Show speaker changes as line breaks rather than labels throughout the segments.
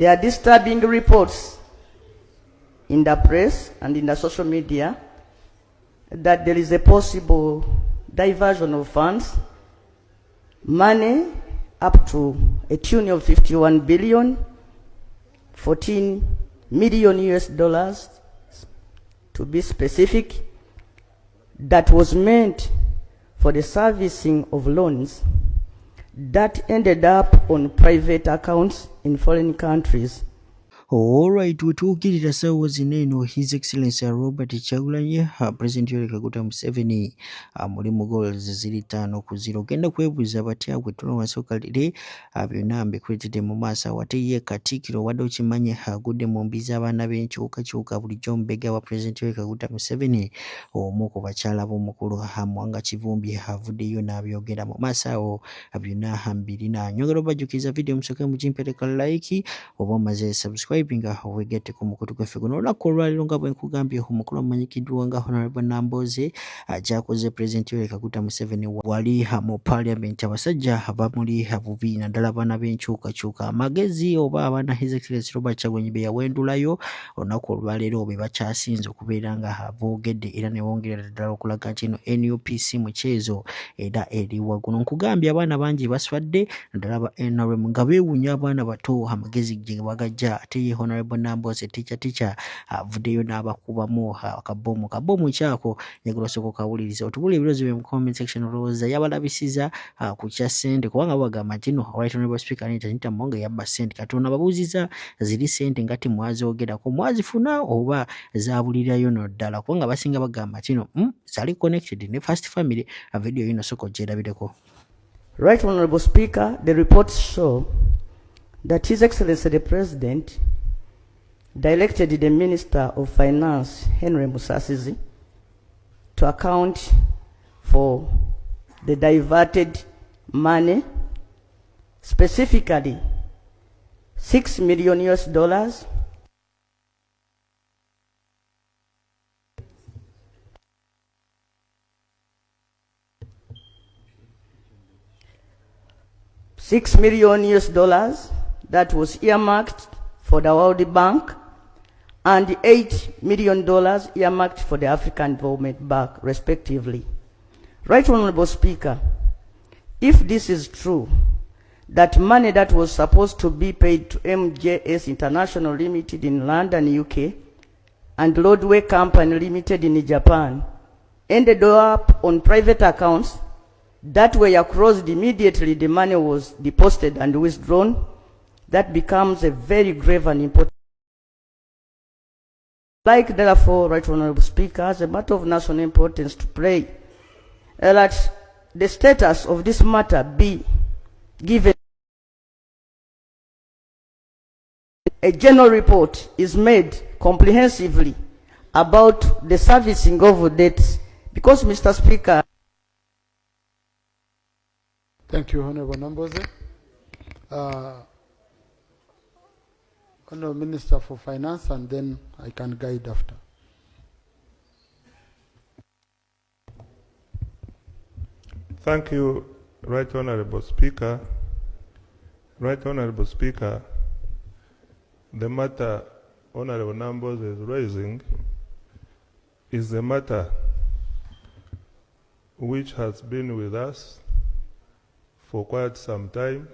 There are disturbing reports in the press and in the social media that there is a possible diversion of funds, money up to a tune of 51 billion, 14 million US dollars to be specific, that was meant for the servicing of loans that ended up on private accounts in foreign countries.
Alright, wetuukirira sawa zineno His Excellency Robert Kyagulanyi President Yoweri Kaguta Museveni muri mu goals ziri 5-0 ogenda kwebuuza batya gwe tulowasookalire byonna mbikuletedde mu maaso wate ye Katikkiro wadde okimanye agudde mu mbi z'abaana b'enkyukakyuka bulijjo mbega wa President Yoweri Kaguta Museveni omu ku bakyala b'omukulu Mwanga Kivumbi avuddeyo n'abyogera mu maaso awo byonna mbirina nyongera obajjukiza video musooke mugimpereka like oba omaze subscribe wegete ku mukutu gwaffe guno olunaku olwaliro nga bwe nkugambye omukulu amanyikiddwa nga Honorable Namboze ajakoze President Yoweri Kaguta Museveni wali mu Parliament abasajja abamuli bubi naddala abaana b'enkyukakyuka amagezi oba abaana His Excellency Robert Kyagulanyi be yawendulayo olunaku olwaliro be bakyasinze okubeera nga boogedde era ne bongerera ddala okulaga nti eno NUPC mukyezo era eri waggulu nkugambye abaana bangi baswadde naddala aba NRM nga beewuunya abaana bato amagezi gye bagajja ate Honorable Namboze teacher avuddeyo n'abakubamu akabomu kyako njagala osooka kawuliriza otubula ebirozo bye mu comment section olowooza yabalabisiza ku kya ssente kubanga bagamba nti no right honorable speaker Anita Monga yabba ssente Katonda babuuziza ziri ssente nga timwazoogerako mwazifuna oba zaabulirayo no ddala kubanga basinga bagamba nti no zali connected ne First Family video yino sooka ogyerabireko.
Right Honorable Speaker, the reports show that His Excellency the President directed the Minister of Finance, Henry Musasizi, to account for the diverted money, specifically $6 million US dollars, $6 million US dollars that was earmarked for the World Bank and $8 million earmarked for the African Development Bank, respectively. Right Honorable Speaker, if this is true, that money that was supposed to be paid to MJS International Limited in London, UK, and Lordway Company Limited in Japan, ended up on private accounts that were crossed immediately the money was deposited and withdrawn, that becomes a very grave and important. Like therefore, Right Honorable Speaker, as a matter of national importance to pray that the status of this matter be given. A general report is made comprehensively about the servicing of debts, because Mr. Speaker.
Thank you, Honorable Namboze. Honorable Minister for Finance, and then I can guide after.
Thank you, Right Honorable Speaker. Right Honorable Speaker, the matter Honorable Namboze is raising is a matter which has been with us for quite some time.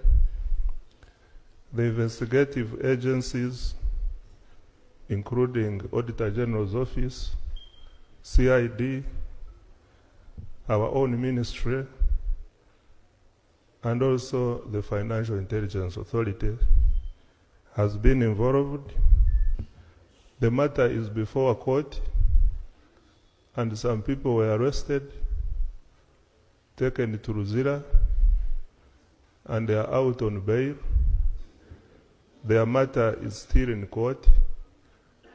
The investigative agencies, including Auditor General's Office, CID, our own ministry, and also the Financial Intelligence Authority, has been involved. The matter is before a court, and some people were arrested, taken to Luzira, and they are out on bail. Their matter is still in court.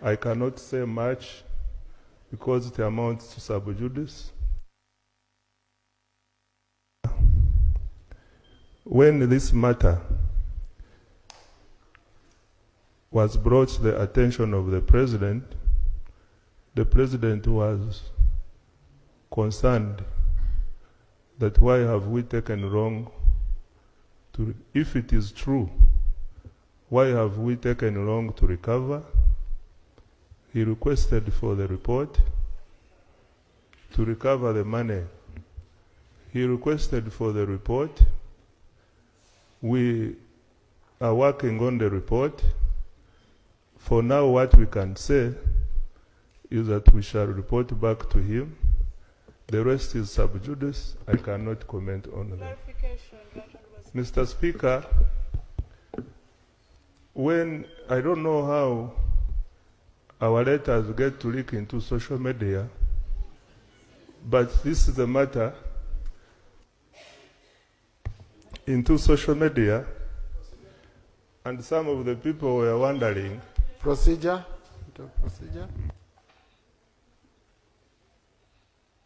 I cannot say much because it amounts to sub judice. When this matter was brought to the attention of the President was concerned that why have we taken wrong to, if it is true why have we taken long to recover? He requested for the report to recover the money. He requested for the report. We are working on the report. For now, what we can say is that we shall report back to him. The rest is sub judice. I cannot comment on that. Mr. Speaker, when I don't know how our letters get to leak into social media, but this is a matter into social media, and some of the people were wondering.
Procedure. Procedure.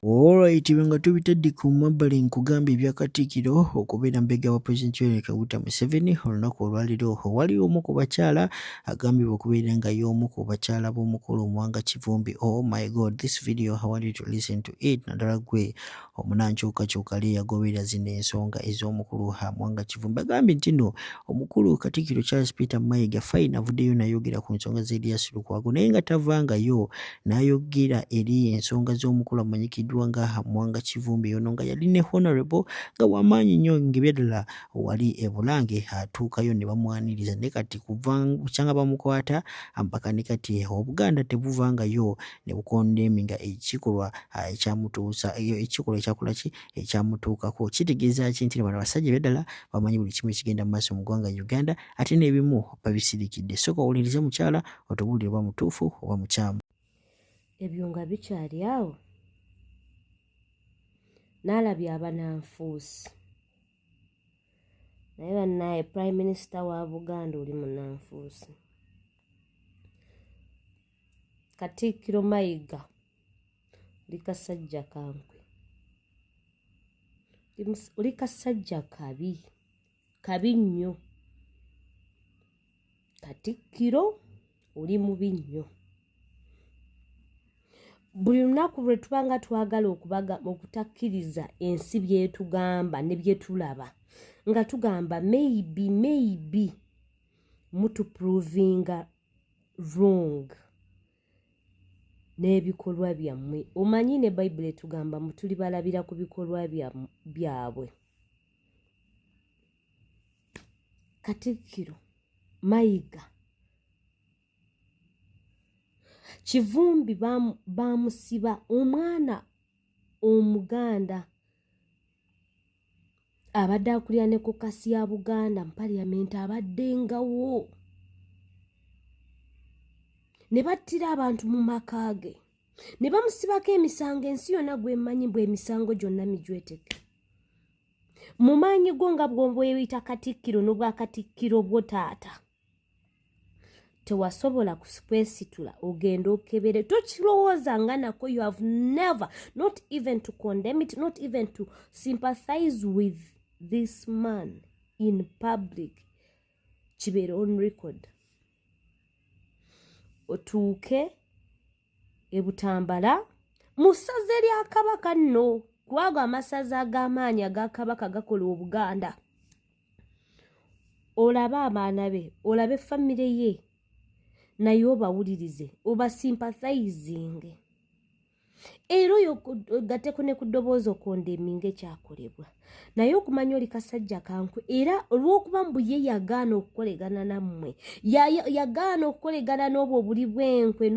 Alright, nga tubitadde ku mabbali nkugamba ebya Katikkiro okubeera mbega wa Pulezidenti Yoweri Kaguta Museveni olunaku olwaliro. Wali omu ku bakyala agambibwa okubeera nga y'omu ku bakyala b'omukulu Mwanga Kivumbi. Oh my God, this video I want you to listen to it. Naddala gwe omunankyukakyuka li yagoberera zino ensonga ez'omukulu Mwanga Kivumbi. Agambye nti nno omukulu Katikkiro Charles Peter Mayiga fine avuddeyo n'ayogera ku nsonga z'Erias Lukwago, naye nga tavangayo n'ayogera eri ensonga z'omukulu amanyikiddwa nga Mwanga Kivumbi ono nga yali ne honorable nga wamaanyi nnyo ng'ebyadala wali e Bulange atuukayo ne bamwaniriza, ne kati bukyanga bamukwata mpaka ne kati Obuganda tebuvangayo ne bukondeminga ekikolwa ekyamutuusa ekikolwa ekyakola ki ekyamutuukako. Kitegeeza ki nti bano basajja ebyadala bamanyi buli kimu ekigenda mu maaso mu ggwanga Uganda ate n'ebimu babisirikidde. Sooka owulirize mukyala otubuulire oba mutuufu oba mukyamu.
Ebyo nga bikyali awo n'alabye abananfuusi, naye bannaye Prime Minister wa Buganda oli munanfuusi. Katikkiro Mayiga oli kasajja kankwe, oli kasajja kabi nnyo. Katikkiro oli mubi nnyo. Buli lunaku lwe tubanga twagala okutakkiriza ensi byetugamba ne byetulaba nga tugamba maybe mutuprovinga wrong n'ebikolwa byammwe. Omanyi ne Bayibuli etugamba mutuli balabira ku bikolwa byabwe. Katikkiro Mayiga Kivumbi bamusiba omwana Omuganda abadde akulira ne kokasi ya Buganda mu Parliament abaddengawo, ne battira abantu mu maka ge ne bamusibako emisango. Ensi yonna gwemmanyi bwe emisango gyonna mijweteke. Mu maanyi go nga bw'obweyita Katikkiro n'obwa Katikkiro bwo taata tewasobola kusitula ogenda okebere. Tokirowooza nga nako. You have never, not even to condemn it, not even to sympathize with this man in public. Kibeere on record. Otuuke e Butambala mu ssaza lya Kabaka nno, kuwago amasaza ag'amaanyi aga Kabaka gakola Obuganda. Olabe abaana be, olabe famire ye, naye obawulirize, obasympathizing. Era oyo ogatteko ne ku ddoboozi okondeminga ekyakolebwa. Naye okumanya oli kasajja kankwe, era olw'okuba mbu ye yagaana okukolegana nammwe, yagaana okukolegana n'obwo obuli bw'enkwe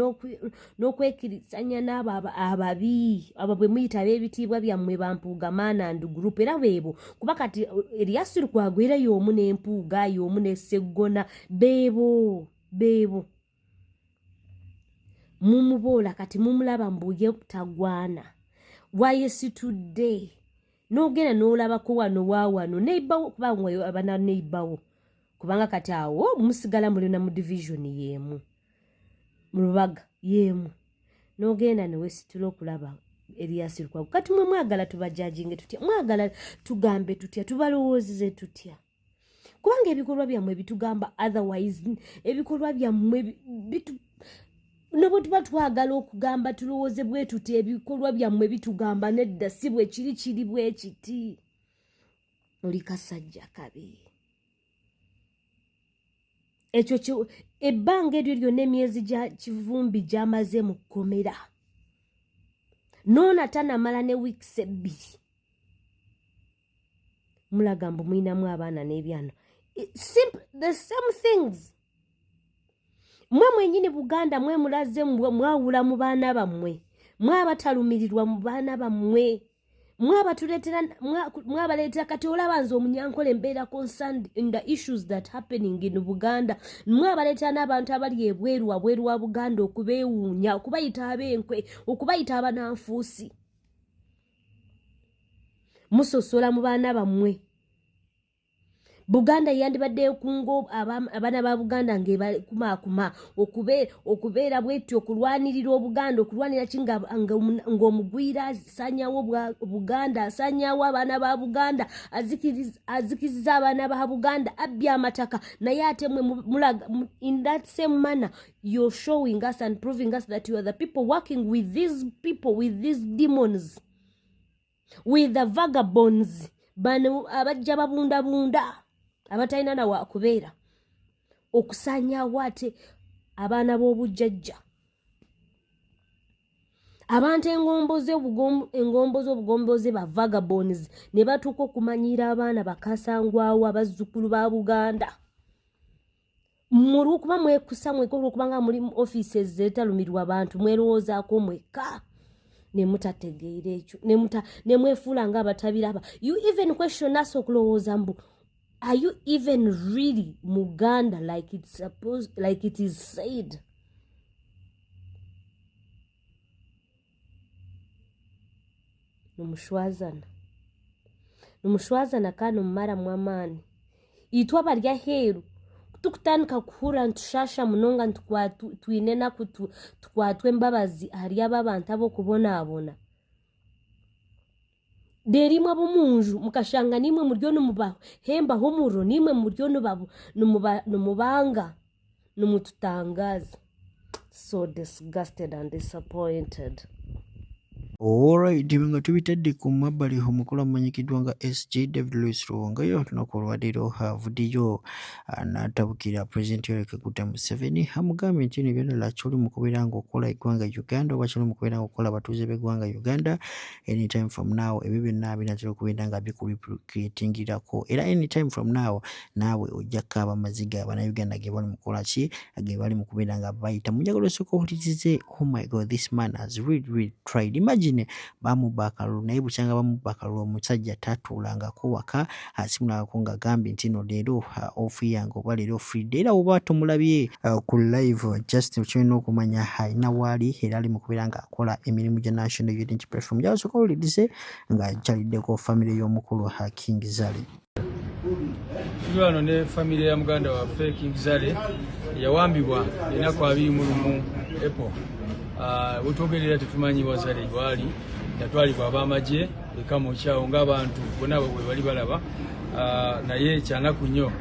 n'okwekirizanya n'abo ababi, abo bwe muyita ab'ebitiibwa byammwe bampuuga Manand Group. Era beebo kuba kati Erias Lukwago era y'omu n'empuuga, y'omu ne Sseggona, beebo. Mumuboola kati mumulaba mbuye tagwana wayesitudde n'ogenda n'olabako wano waawano neibawo kubanga abana neibawo, kubanga kati awo musigala mulina mu division y'emu mu Lubaga y'emu, n'ogenda ne wesitula okulaba Erias Lukwago. Kati mwe mwagala tubajajinge tutya? Mwagala tugambe tutya? Tubalowoozeze tutya? Kubanga ebikolwa byammwe bitugamba otherwise, ebikolwa byammwe nabo tuba twagala okugamba tulowooze bwe tuti ebikolwa byammwe bitugamba nedda si bwe kiri bwe kiti. Oli kasajja kabi. ekyo ebbanga eryo lyonna emyezi gya kivumbi gyamaze mu kkomera noona tanamala ne wiikisi 2 mulaga mbu mulinamu abaana n'ebyana the same things. Mwe mwenyini Buganda mwe mulaze mwawula mu baana bammwe mwe abatalumirirwa mu baana bammwe mwe abaleetera kati olaba nze omunyankole mbeera concerned in the issues that happening in Buganda mwe abaleetera n'abantu abali ebweru wa Buganda okubeewuunya okubayita ab'enkwe okubayita abananfuusi musosola mu baana bammwe. Buganda yandibadde kungo abaana ba Buganda ng'ekumaakuma okubeera bwetyo okulwanirira Obuganda okulwanira kinga ng'omugwira asanyawo Buganda asanyawo abaana ba Buganda azikiriza abaana ba Buganda abbya amataka naye ate mwe in that same manner you're showing us and proving us that you are the people working with these people with these demons with the vagabonds bano abajja babunda abatalina na wakubeera okusanyaawo ate abaana b'obujjajja abantu engomboze ba vagabonds ne batuuka okumanyira abaana bakasangwawo abazzukulu ba Buganda mulwokuba mwekusa olwokubanga muli mu offices zetalumirwa abantu mwerowoozaako mwekka ne mutategeera ekyo ne mwefuula ng'abatabiraba. You even question us okulowooza mbu are you even really Muganda like it is said? Numushwazana kano mmara mwamaani itwa barya heru tukutandika kuhura ntushasha munonga twine naku tukwatwe embabazi hari abantu abo kubonaabona derimwe abomunju mukashanga nimwe muryo numubaho hemba homuro nimwe muryo numubanga numututangaza. So disgusted and disappointed.
Alright, nga tubitadde ku mabbali omukola amanyikiddwa nga SJ David Louis Ruwongayo tunakolwadiro havudiyo n'atabukira President Yoweri Kaguta Museveni amugambye nti bino byonna kyoli mu kubeera ng'okola eggwanga Uganda oba kyoli mu kubeera ng'okola abatuuze b'eggwanga Uganda anytime from now ebyo byonna binatera okubeera nga bikuricreatingirako era anytime from now naawe ojja kukaaba amaziga Abannayuganda ge bali mu kukola ki ge bali mu kubeera nga bayita mu njagalo osooka owulirize oh my god this man has really tried. Imagine bamubakalu naye bukyanga bamubakalu omusajja tatuulangako waka asimulako nga gambye nti no leero ofu yange oba leero Friday era oba tumulabye ku live just kyolina okumanya alina waali era ali mu kubeera nga akola emirimu gya National Unity Platform gyasooka owulirize nga kyaliddeko famire y'omukulu King Zale.
Tulwano ne famire ya muganda waffe King Zale yawambibwa ennaku 21 April. Wetwogerera tetumanyi wazale lwali yatwalibwa ab'amagye eka mu kyawo ng'abantu bonna bwe bali balaba naye kyanaku nnyo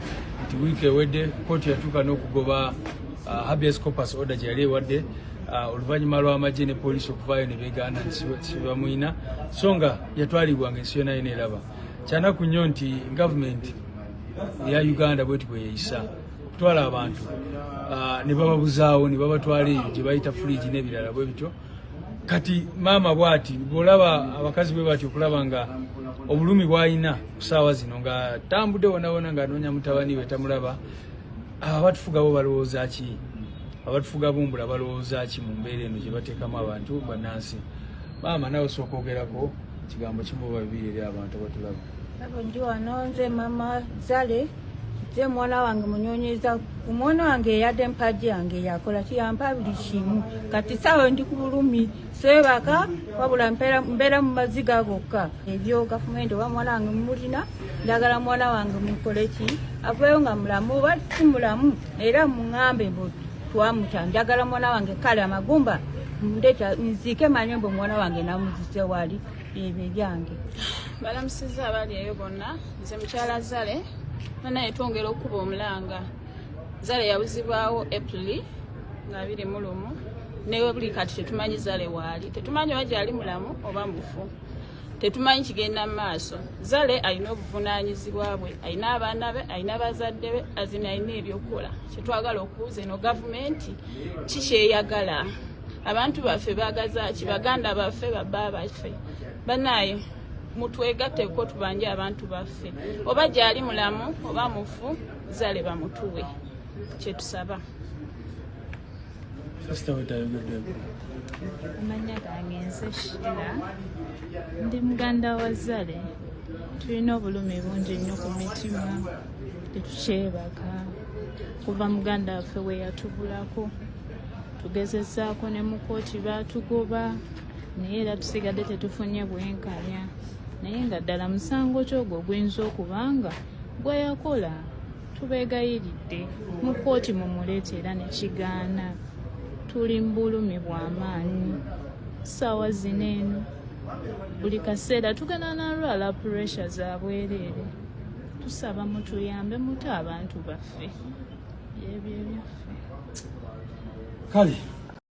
nti wiiki ewedde kkooti yatuuka n'okugoba habeas corpus order gye yali ewadde oluvannyuma lw'amagye ne poliisi okuvaayo ne beegaana nti sibamwina so nga yatwalibwa ng'ensi yonna yina eraba. Kyanaku nnyo nti gavumenti eya Uganda bweti bwe yeeyisa kutwala abantu ne bababuzaawo ne babatwala eyo gye bayita fridge n'ebirala bwe bityo. Kati maama bw'ati bw'olaba abakazi bwe bati okulaba nga obulumi bw'alina ku ssaawa zino nga tambudde wonawona ng'anoonya mutabani we tamulaba abatufuga bo balowooza ki? Abatufuga bumbula balowooza ki mu mbeera eno gye bateekamu abantu bannansi? Maama nawe osooka ogerako kigambo kimu oba bibiri eri abantu abatulaba.
Abo ndi wano nze Mama Zale nze mwana wange munyonyeza omwana wange yadde empagi yange yakola kiyampa buli kimu kati sawa ndi ku bulumi sebaka wabula mbeera mu maziga gokka ebyo gavumenti oba mwana wange mumulina ndagala mwana wange mukole ki aveeyo nga mulamu oba si mulamu era muŋŋambe mbu twamutya njagala mwana wange kale amagumba ndeta nziike manye mbu mwana wange namuzise wali ebyo ebyange.
Balamusiza abali eyo bonna nze mukyala Zale naye twongera okuba omulanga. Zale yabuzibwawo April nga 21 newe buli kati tetumanyi Zale waali tetumanyi oba gyali mulamu oba mufu. tetumanyi kigenda mu maaso. Zale alina obuvunaanyizibwa bwe, alina abaana be, alina bazadde be, azina alina ebyokukola. Kyetwagala okubuuza eno gavumenti ki kyeyagala? Abantu baffe baagaza ki? Baganda baffe, babba baffe. Bannaaye mutwegatteko tubanje abantu baffe. Oba gyali mulamu oba mufu, Zale bamutuwe. Kyetusaba.
Amanya gange nze Sheila, ndi muganda wa Zale. Tulina obulumi bungi nnyo ku mitima, tetukyebaka. Kuva muganda waffe we yatubulako, tugezezzaako ne mu kkooti baatugoba, naye era tusigadde tetufunye bwenkanya. Naye nga ddala musango kyogwo gwinza okubanga gwe yakola. Tubeegayiridde mu kkooti mumuleetera ne kigaana. Tuli mu bulumi bw'amaanyi. Ssaawa zino eno buli kaseera tugenda nalwala puresha za bwereere. Tusaba mutuyambe muto abantu baffe. Yeebyo ebyaffe.
Kale